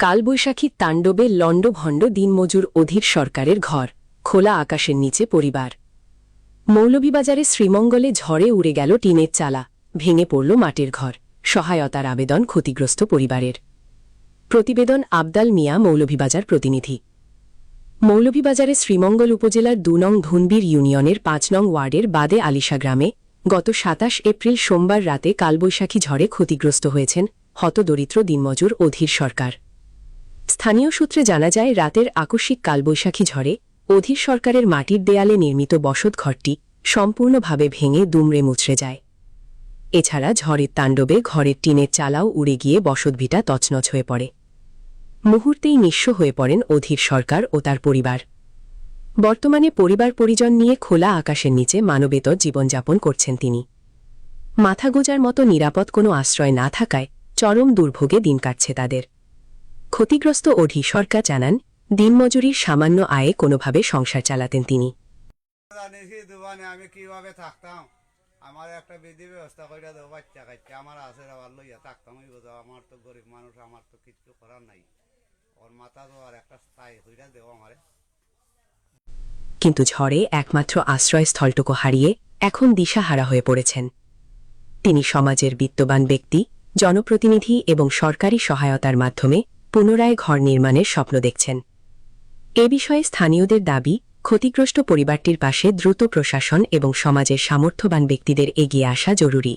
কালবৈশাখীর তাণ্ডবে লণ্ডভণ্ড দিনমজুর অধীর সরকারের ঘর, খোলা আকাশের নিচে পরিবার। মৌলভীবাজারে শ্রীমঙ্গলে ঝড়ে উড়ে গেল টিনের চালা, ভেঙে পড়ল মাটির ঘর। সহায়তার আবেদন ক্ষতিগ্রস্ত পরিবারের। প্রতিবেদন আবদাল মিয়া, মৌলভীবাজার প্রতিনিধি। মৌলভীবাজারে শ্রীমঙ্গল উপজেলার ২ নং ধুনবীর ইউনিয়নের ৫ নং ওয়ার্ডের বাদে আলিশা গ্রামে গত ২৭ এপ্রিল সোমবার রাতে কালবৈশাখী ঝড়ে ক্ষতিগ্রস্ত হয়েছেন হতদরিদ্র দিনমজুর অধীর সরকার। স্থানীয় সূত্রে জানা যায়, রাতের আকস্মিক কালবৈশাখী ঝড়ে অধীর সরকারের মাটির দেয়ালে নির্মিত বসতঘরটি সম্পূর্ণভাবে ভেঙে দুমড়ে মুচড়ে যায়। এছাড়া ঝড়ের তাণ্ডবে ঘরের টিনের চালাও উড়ে গিয়ে বসতভিটা তছনছ হয়ে পড়ে। মুহূর্তেই নিঃস্ব হয়ে পড়েন অধীর সরকার ও তার পরিবার। বর্তমানে পরিবার পরিজন নিয়ে খোলা আকাশের নিচে মানবেতর জীবনযাপন করছেন তিনি। মাথা গোঁজার মতো নিরাপদ কোনো আশ্রয় না থাকায় চরম দুর্ভোগে দিন কাটছে তাদের। ক্ষতিগ্রস্ত অধীর সরকার জানান, দিনমজুরির সামান্য আয়ে কোনোভাবে সংসার চালাতেন তিনি। আমি কিভাবে থাকতাম, আমার একটা বিধি ব্যবস্থা করে দেবো, বাচ্চা কাচ্চা আমার আছে, লইয়া থাকতাম। আমার তো গরিব মানুষ, আমার তো কিছু করার নাই। ওর মাথা তো আর একটা স্থায়ী হইয়া দেবো আমারে। কিন্তু ঝড়ে একমাত্র আশ্রয়স্থলটুকু হারিয়ে এখন দিশাহারা হয়ে পড়েছেন তিনি। সমাজের বিত্তবান ব্যক্তি, জনপ্রতিনিধি এবং সরকারি সহায়তার মাধ্যমে পুনরায় ঘর নির্মাণের স্বপ্ন দেখছেন। এ বিষয়ে স্থানীয়দের দাবি, ক্ষতিগ্রস্ত পরিবারটির পাশে দ্রুত প্রশাসন এবং সমাজের সামর্থ্যবান ব্যক্তিদের এগিয়ে আসা জরুরি।